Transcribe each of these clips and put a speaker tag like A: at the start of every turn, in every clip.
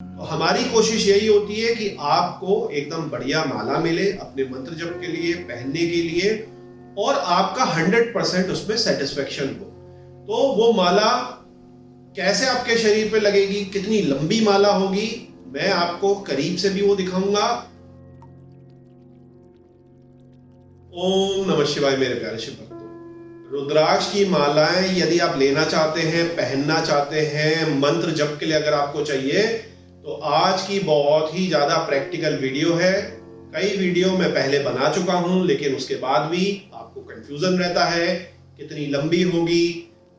A: तो हमारी कोशिश यही होती है कि आपको एकदम बढ़िया माला मिले अपने मंत्र जप के लिए, पहनने के लिए, और आपका 100% उसमें सेटिस्फेक्शन हो। तो वो माला कैसे आपके शरीर पे लगेगी, कितनी लंबी माला होगी, मैं आपको करीब से भी वो दिखाऊंगा। ओम नमः शिवाय। मेरे प्यारे शिव भक्तों, रुद्राक्ष की मालाएं यदि आप लेना चाहते हैं, पहनना चाहते हैं, मंत्र जप के लिए अगर आपको चाहिए, तो आज की बहुत ही ज्यादा प्रैक्टिकल वीडियो है। कई वीडियो मैं पहले बना चुका हूं, लेकिन उसके बाद भी आपको कंफ्यूजन रहता है कितनी लंबी होगी,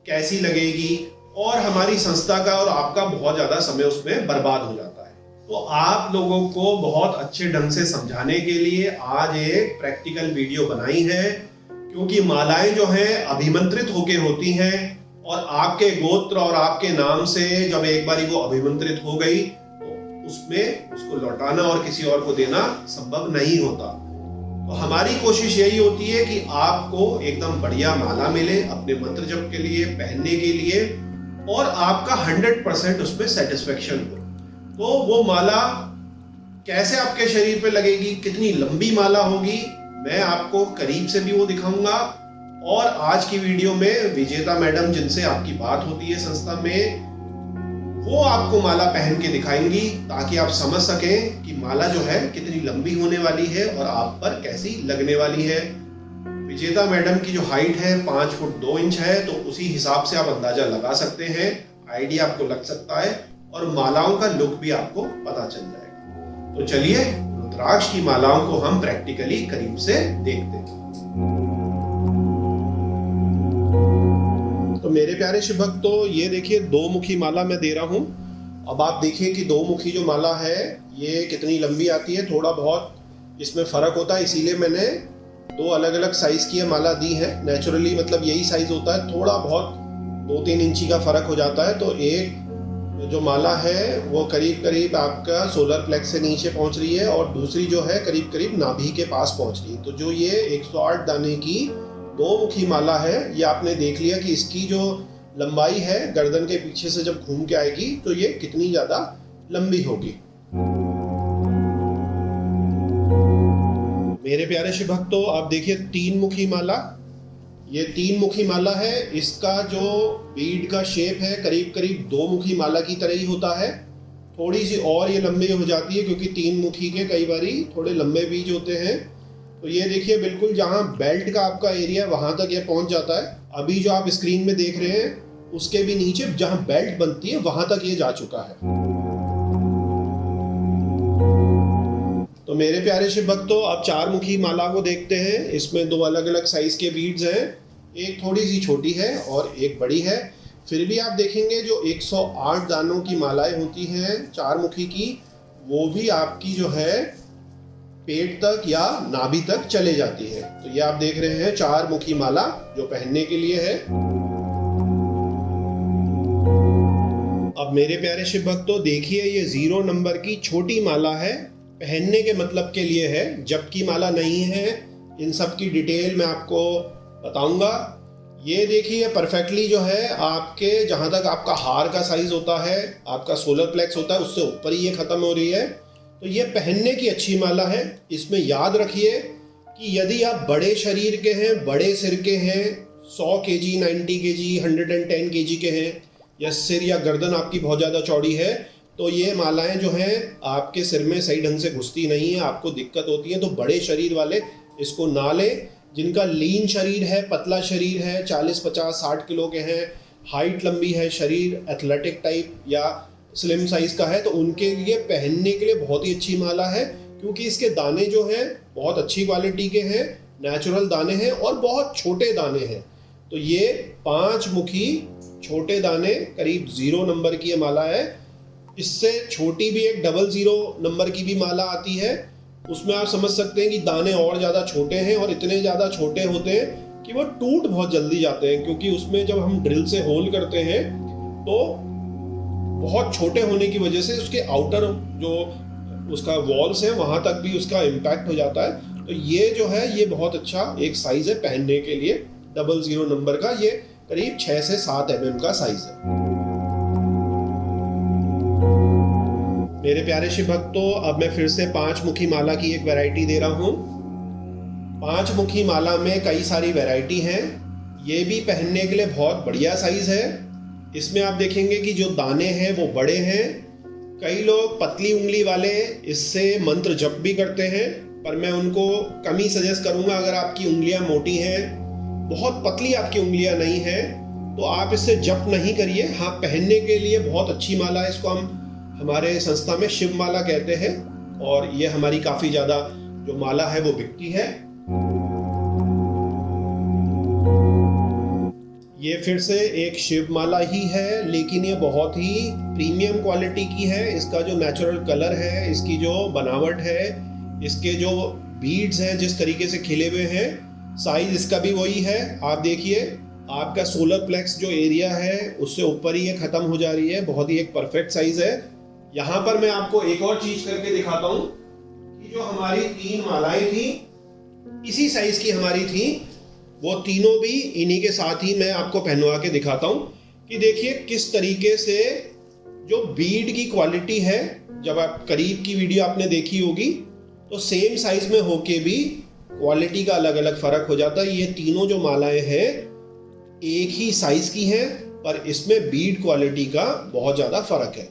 A: कैसी लगेगी, और हमारी संस्था का और आपका बहुत ज्यादा समय उसमें बर्बाद हो जाता है। तो आप लोगों को बहुत अच्छे ढंग से समझाने के लिए आज एक प्रैक्टिकल वीडियो बनाई है, क्योंकि मालाएं जो हैं अभिमंत्रित होके होती हैं, और आपके गोत्र और आपके नाम से जब एक बारी वो अभिमंत्रित हो गई तो उसमें उसको लौटाना और किसी और को देना संभव नहीं होता। तो हमारी कोशिश यही होती है कि आपको एकदम बढ़िया माला मिले अपने मंत्र जप के लिए, पहनने के लिए, और आपका 100% उसमें सेटिस्फेक्शन हो। तो वो माला कैसे आपके शरीर पे लगेगी, कितनी लंबी माला होगी, मैं आपको करीब से भी वो दिखाऊंगा। और आज की वीडियो में विजेता मैडम जिनसे आपकी बात होती है संस्था में, वो आपको माला पहन के दिखाएंगी, ताकि आप समझ सकें कि माला जो है कितनी लंबी होने वाली है और आप पर कैसी लगने वाली है। विजेता मैडम की जो हाइट है 5 फुट 2 इंच है, तो उसी हिसाब से आप अंदाजा लगा सकते हैं, आइडिया आपको लग सकता है, और मालाओं का लुक भी आपको पता चल जाएगा। तो चलिए रुद्राक्ष की मालाओं को हम प्रैक्टिकली करीब से देखते हैं। तो मेरे प्यारे शिव भक्तों, ये देखिए 2 मुखी माला मैं दे रहा हूं। अब आप देखिए कि 2 मुखी जो माला है ये कितनी लंबी आती है। थोड़ा बहुत इसमें फर्क होता है, इसीलिए मैंने 2 अलग अलग साइज की माला दी है। नेचुरली मतलब यही साइज होता है, थोड़ा बहुत 2-3 इंची का फर्क हो जाता है। तो एक जो माला है वो करीब करीब आपका सोलर प्लेक्स से नीचे पहुंच रही है, और दूसरी जो है करीब करीब नाभि के पास पहुंच रही है। तो जो ये 108 दाने की 2 मुखी माला है, ये आपने देख लिया कि इसकी जो लंबाई है गर्दन के पीछे से जब घूम के आएगी तो ये कितनी ज्यादा लंबी होगी। मेरे प्यारे शिव भक्तों, आप देखिए 3 मुखी माला, ये 3 मुखी माला है। इसका जो बीड का शेप है करीब करीब 2 मुखी माला की तरह ही होता है। थोड़ी सी और ये लंबी हो जाती है, क्योंकि 3 मुखी के कई बारी थोड़े लंबे बीज होते हैं। तो ये देखिए बिल्कुल जहाँ बेल्ट का आपका एरिया वहां तक ये पहुंच जाता है। अभी जो आप स्क्रीन में देख रहे हैं उसके भी नीचे जहाँ बेल्ट बनती है वहां तक ये जा चुका है। तो मेरे प्यारे शिव भक्तों, आप 4 मुखी माला को देखते हैं। इसमें 2 अलग अलग साइज के बीड्स हैं, एक थोड़ी सी छोटी है और एक बड़ी है। फिर भी आप देखेंगे जो 108 दानों की मालाएं होती हैं 4 मुखी की, वो भी आपकी जो है पेट तक या नाभि तक चले जाती है। तो ये आप देख रहे हैं 4 मुखी माला जो पहनने के लिए है। अब मेरे प्यारे शिव भक्तों देखिए, ये 0 नंबर की छोटी माला है, पहनने के मतलब के लिए है, जप की माला नहीं है। इन सब की डिटेल मैं आपको बताऊंगा। ये देखिए परफेक्टली जो है आपके जहां तक आपका हार का साइज होता है, आपका सोलर प्लेक्स होता है, उससे ऊपर ही ये खत्म हो रही है। तो ये पहनने की अच्छी माला है। इसमें याद रखिए कि यदि आप बड़े शरीर के हैं, बड़े सिर के हैं, 100 kg, 90 kg, 110 kg के हैं, या सिर या गर्दन आपकी बहुत ज़्यादा चौड़ी है, तो ये मालाएं जो हैं आपके सिर में सही ढंग से घुसती नहीं है, आपको दिक्कत होती है। तो बड़े शरीर वाले इसको ना लें। जिनका लीन शरीर है, पतला शरीर है, 40, 50, 60 किलो के हैं, हाइट लंबी है, शरीर एथलेटिक टाइप या स्लिम साइज का है, तो उनके लिए पहनने के लिए बहुत ही अच्छी माला है। क्योंकि इसके दाने जो हैं बहुत अच्छी क्वालिटी के हैं, नेचुरल दाने हैं और बहुत छोटे दाने हैं। तो ये 5 मुखी छोटे दाने करीब 0 नंबर की माला है। इससे छोटी भी एक 00 नंबर की भी माला आती है, उसमें आप समझ सकते हैं कि दाने और ज़्यादा छोटे हैं, और इतने ज़्यादा छोटे होते हैं कि वो टूट बहुत जल्दी जाते हैं। क्योंकि उसमें जब हम ड्रिल से होल करते हैं तो बहुत छोटे होने की वजह से उसके आउटर जो उसका वॉल्स है वहाँ तक भी उसका इम्पैक्ट हो जाता है। तो ये जो है ये बहुत अच्छा एक साइज़ है पहनने के लिए। 00 नंबर का ये करीब 6 से 7 mm का साइज़ है। मेरे प्यारे शिव भक्तों, अब मैं फिर से 5 मुखी माला की एक वैरायटी दे रहा हूँ। 5 मुखी माला में कई सारी वैरायटी हैं। ये भी पहनने के लिए बहुत बढ़िया साइज है। इसमें आप देखेंगे कि जो दाने हैं वो बड़े हैं। कई लोग पतली उंगली वाले इससे मंत्र जप भी करते हैं, पर मैं उनको कम ही सजेस्ट करूंगा। अगर आपकी उंगलियां मोटी हैं, बहुत पतली आपकी उंगलियां नहीं हैं, तो आप इससे जप नहीं करिए। हाँ, पहनने के लिए बहुत अच्छी माला है। इसको हम हमारे संस्था में शिव माला कहते हैं, और ये हमारी काफी ज्यादा जो माला है वो बिकती है। ये फिर से एक शिव माला ही है, लेकिन ये बहुत ही प्रीमियम क्वालिटी की है। इसका जो नेचुरल कलर है, इसकी जो बनावट है, इसके जो बीड्स हैं जिस तरीके से खिले हुए हैं, साइज इसका भी वही है। आप देखिए, आपका सोलर प्लेक्स जो एरिया है उससे ऊपर ही ये खत्म हो जा रही है। बहुत ही एक परफेक्ट साइज है। यहाँ पर मैं आपको एक और चीज करके दिखाता हूँ कि जो हमारी 3 मालाएं थी, इसी साइज की हमारी थी, वो तीनों भी इन्हीं के साथ ही मैं आपको पहनवा के दिखाता हूँ कि देखिए किस तरीके से जो बीड की क्वालिटी है। जब आप करीब की वीडियो आपने देखी होगी तो सेम साइज में होके भी क्वालिटी का अलग अलग फर्क हो जाता है। ये तीनों जो मालाएं हैं एक ही साइज की हैं, पर इसमें बीड क्वालिटी का बहुत ज्यादा फर्क है।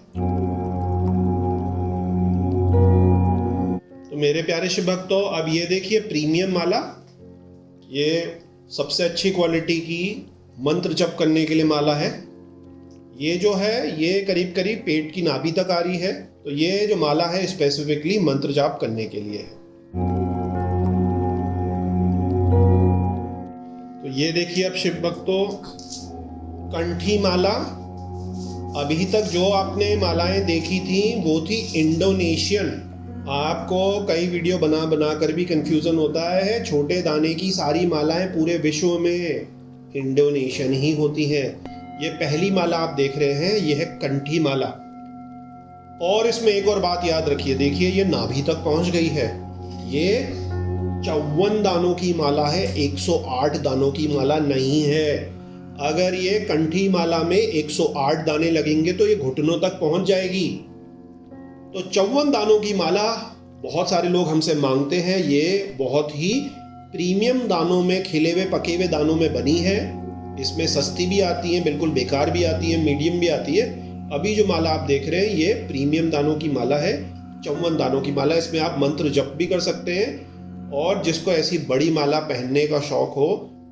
A: तो मेरे प्यारे शिव भक्तों, अब ये देखिए प्रीमियम माला, ये सबसे अच्छी क्वालिटी की मंत्र जप करने के लिए माला है। ये जो है ये करीब करीब पेट की नाभि तक आ रही है। तो ये जो माला है स्पेसिफिकली मंत्र जाप करने के लिए है। तो ये देखिए अब शिव भक्तों, कंठी माला। अभी तक जो आपने मालाएं देखी थी वो थी इंडोनेशियन। आपको कई वीडियो बना बना कर भी कंफ्यूजन होता है। छोटे दाने की सारी मालाएं पूरे विश्व में इंडोनेशियन ही होती हैं। ये पहली माला आप देख रहे हैं, ये है कंठी माला। और इसमें एक और बात याद रखिए, देखिए ये नाभि तक पहुंच गई है। ये 54 दानों की माला है, 108 दानों की माला नहीं है। अगर ये कंठी माला में 108 दाने लगेंगे तो ये घुटनों तक पहुंच जाएगी। तो 54 दानों की माला बहुत सारे लोग हमसे मांगते हैं। ये बहुत ही प्रीमियम दानों में, खिले हुए पके हुए दानों में बनी है। इसमें सस्ती भी आती है, बिल्कुल बेकार भी आती है, मीडियम भी आती है। अभी जो माला आप देख रहे हैं ये प्रीमियम दानों की माला है, 54 दानों की माला। इसमें आप मंत्र जप भी कर सकते हैं, और जिसको ऐसी बड़ी माला पहनने का शौक हो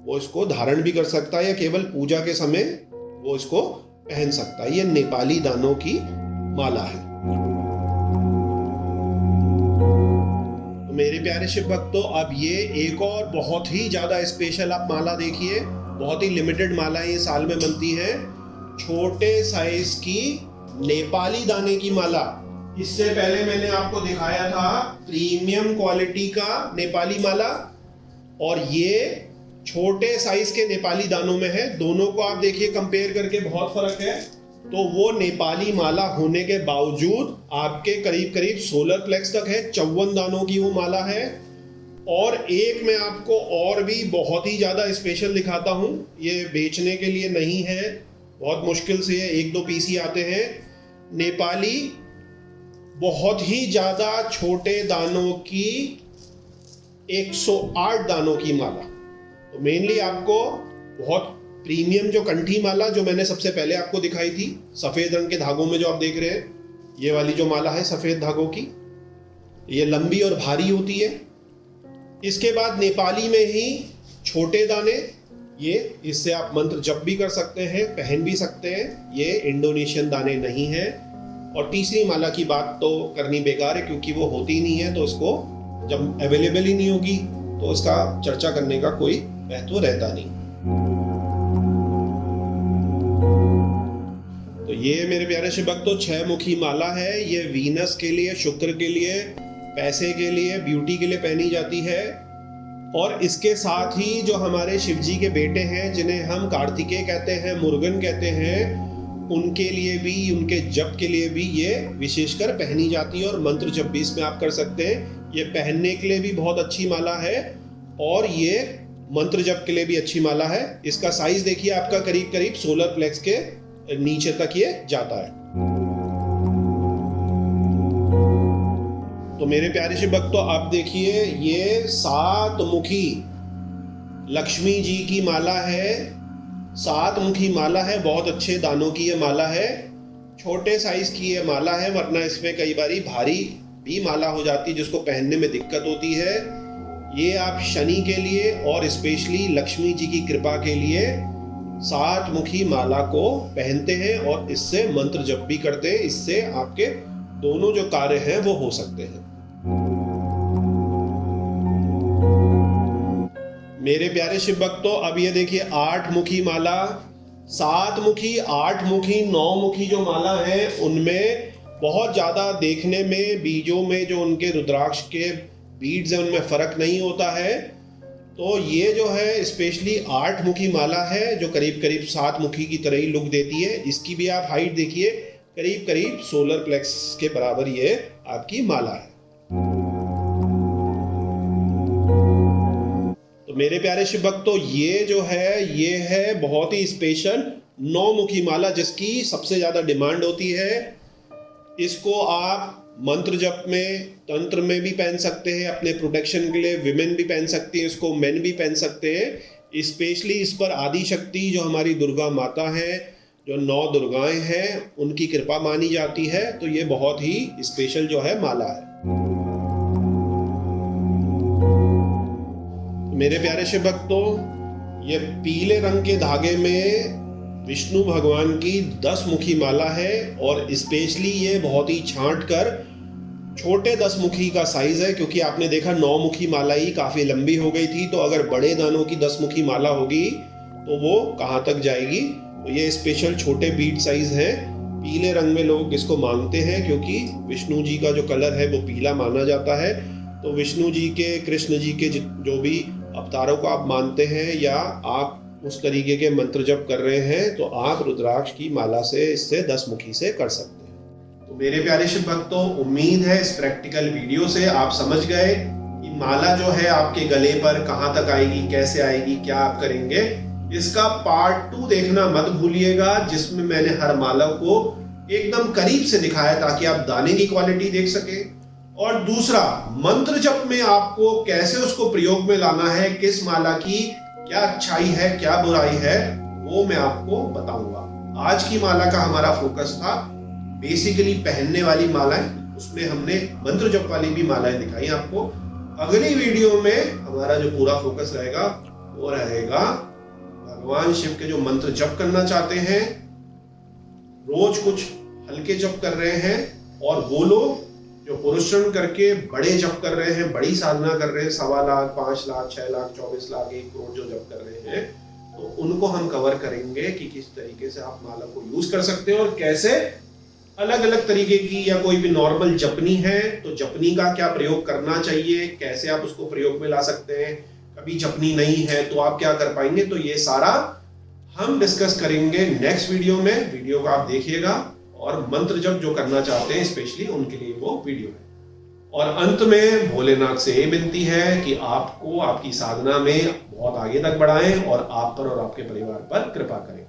A: वो इसको धारण भी कर सकता है, या केवल पूजा के समय वो इसको पहन सकता है। ये नेपाली दानों की माला है। मेरे प्यारे शिव भक्तों, अब ये एक और बहुत ही ज्यादा स्पेशल आप माला देखिए। बहुत ही लिमिटेड माला ये साल में बनती है। छोटे साइज की नेपाली दाने की माला। इससे पहले मैंने आपको दिखाया था प्रीमियम क्वालिटी का नेपाली माला, और ये छोटे साइज के नेपाली दानों में है। दोनों को आप देखिए कंपेयर करके बहुत फर्क है। तो वो नेपाली माला होने के बावजूद आपके करीब करीब सोलर प्लेक्स तक है, 54 दानों की वो माला है। और एक मैं आपको और भी बहुत ही ज़्यादा स्पेशल दिखाता हूँ। ये बेचने के लिए नहीं है, बहुत मुश्किल से 1-2 पीस ही आते हैं। नेपाली बहुत ही ज़्यादा छोटे दानों की 108 दानों की माला। तो मेनली आपको बहुत प्रीमियम जो कंठी माला जो मैंने सबसे पहले आपको दिखाई थी, सफेद रंग के धागों में जो आप देख रहे हैं, ये वाली जो माला है सफेद धागों की, ये लंबी और भारी होती है। इसके बाद नेपाली में ही छोटे दाने, ये इससे आप मंत्र जप भी कर सकते हैं, पहन भी सकते हैं। ये इंडोनेशियन दाने नहीं है। और तीसरी माला की बात तो करनी बेकार है, क्योंकि वो होती नहीं है, तो उसको जब अवेलेबल ही नहीं होगी तो उसका चर्चा करने का कोई महत्व रहता नहीं। तो ये मेरे प्यारे शिव भक्तों 6 मुखी माला है। ये वीनस के लिए, शुक्र के लिए, पैसे के लिए, ब्यूटी के लिए पहनी जाती है। और इसके साथ ही जो हमारे शिव जी के बेटे हैं, जिन्हें हम कार्तिकेय कहते हैं, मुरुगन कहते हैं, उनके लिए भी, उनके जप के लिए भी ये विशेषकर पहनी जाती है। और मंत्र जप भी इसमें आप कर सकते हैं। ये पहनने के लिए भी बहुत अच्छी माला है, और ये मंत्र जप के लिए भी अच्छी माला है। इसका साइज देखिए, आपका करीब करीब सोलर प्लेक्स के नीचे तक ये जाता है। तो मेरे प्यारे शिव भक्तों, आप देखिए ये 7 मुखी लक्ष्मी जी की माला है। 7 मुखी माला है, बहुत अच्छे दानों की ये माला है। छोटे साइज की ये माला है, वरना इसमें कई बारी भारी भी माला हो जाती है जिसको पहनने में दिक्कत होती है। ये आप शनि के लिए और स्पेशली लक्ष्मी जी की कृपा के लिए 7 मुखी माला को पहनते हैं और इससे मंत्र जप भी करते हैं। इससे आपके दोनों जो कार्य हैं वो हो सकते हैं। मेरे प्यारे शिव भक्तों, अब ये देखिए 8 मुखी माला, 7 मुखी, 8 मुखी, 9 मुखी जो माला है उनमें बहुत ज्यादा देखने में बीजों में जो उनके रुद्राक्ष के बीड्स हैं उनमें फर्क नहीं होता है। तो ये जो है स्पेशली 8 मुखी माला है जो करीब करीब 7 मुखी की तरह ही लुक देती है। इसकी भी आप हाइट देखिए, करीब करीब सोलर प्लेक्स के बराबर ये आपकी माला है। तो मेरे प्यारे शिव भक्तों, ये जो है ये है बहुत ही स्पेशल 9 मुखी माला जिसकी सबसे ज्यादा डिमांड होती है। इसको आप मंत्र जप में, तंत्र में भी पहन सकते हैं, अपने प्रोटेक्शन के लिए विमेन भी पहन सकती हैं, इसको मेन भी पहन सकते हैं। स्पेशली इस पर आदि शक्ति जो हमारी दुर्गा माता है, जो 9 दुर्गाएं हैं, उनकी कृपा मानी जाती है। तो ये बहुत ही स्पेशल जो है माला है। मेरे प्यारे शिव भक्तों, ये पीले रंग के धागे में विष्णु भगवान की 10 मुखी माला है और स्पेशली ये बहुत ही छांट कर छोटे 10 मुखी का साइज है, क्योंकि आपने देखा 9 मुखी माला ही काफी लंबी हो गई थी। तो अगर बड़े दानों की 10 मुखी माला होगी तो वो कहाँ तक जाएगी। तो ये स्पेशल छोटे बीड साइज है, पीले रंग में लोग इसको मांगते हैं क्योंकि विष्णु जी का जो कलर है वो पीला माना जाता है। तो विष्णु जी के, कृष्ण जी के जो भी अवतारों को आप मानते हैं या आप उस तरीके के मंत्र जप कर रहे हैं तो आप रुद्राक्ष की माला से इससे 10 मुखी से कर सकते हैं। तो मेरे प्यारे शिव भक्तों, उम्मीद है इस प्रैक्टिकल वीडियो से आप समझ गए कि माला जो है आपके गले पर कहाँ तक आएगी, कैसे आएगी, क्या आप करेंगे। इसका पार्ट 2 देखना मत भूलिएगा, जिसमें मैंने हर माला को एकदम करीब से दिखाया ताकि आप दाने की क्वालिटी देख सके। और दूसरा, मंत्र जप में आपको कैसे उसको प्रयोग में लाना है, किस माला की क्या अच्छाई है, क्या बुराई है, वो मैं आपको बताऊंगा। आज की माला का हमारा फोकस था बेसिकली पहनने वाली मालाएं, उसमें हमने मंत्र जप वाली भी मालाएं दिखाई आपको। अगली वीडियो में हमारा जो पूरा फोकस रहेगा वो रहेगा भगवान शिव के जो मंत्र जप करना चाहते हैं, रोज कुछ हल्के जप कर रहे हैं, और वो लोग जो परिश्रम करके बड़े जप कर रहे हैं, बड़ी साधना कर रहे हैं, 1.25 लाख, 5 लाख, 6 लाख, 24 लाख, 1 करोड़ जो जप कर रहे हैं, तो उनको हम कवर करेंगे कि किस तरीके से आप माला को यूज कर सकते हैं और कैसे अलग अलग तरीके की, या कोई भी नॉर्मल जपनी है तो जपनी का क्या प्रयोग करना चाहिए, कैसे आप उसको प्रयोग में ला सकते हैं। कभी जपनी नहीं है तो आप क्या कर पाएंगे। तो ये सारा हम डिस्कस करेंगे नेक्स्ट वीडियो में। वीडियो को आप देखिएगा और मंत्र जप जो करना चाहते हैं स्पेशली उनके लिए वो वीडियो है। और अंत में भोलेनाथ से ये विनती है कि आपको आपकी साधना में बहुत आगे तक बढ़ाएं और आप पर और आपके परिवार पर कृपा करें।